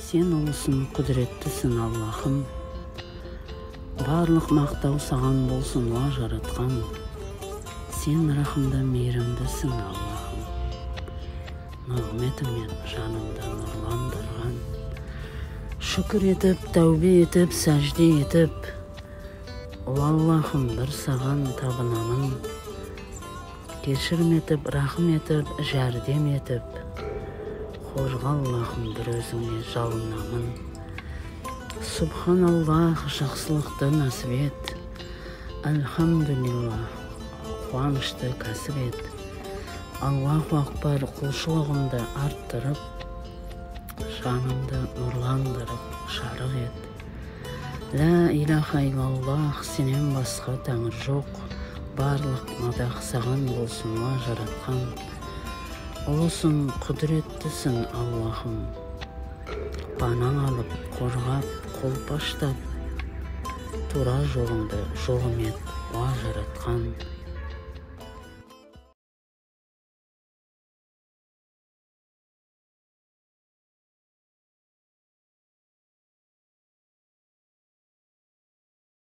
Сен ұлысың, құдіреттісің Аллахым. Барлық мақтау саған болсын, уа жаратқан. Сен рахымда мейірімдісің Аллахым. Нығметіңмен жанымды нұрландырған. Шүкір етіп, тәубе етіп, сәжде етіп, о Аллахым, бір саған табынамын. Кешірім етіп, рахым етіп, жәрдем етіп, қорға Аллахым, бір өзіңе жалынамын. Субханаллах, жақсылықты насып ет. Әлхамдулиллах, қуанышты кәсіп ет. Аллаху акбар, құлшылығымды арттырып, жанымды нұрландырып, жарық ет. Ла илаха илаллах, сенен басқа тәңір жоқ. Барлық мадақ саған болсын, уа жаратқан. Ұлысың, құдіреттісің Аллахым. Панаң алып, қорғап, қолпаштап, тура жолыңды жолым ет, уа жаратқан.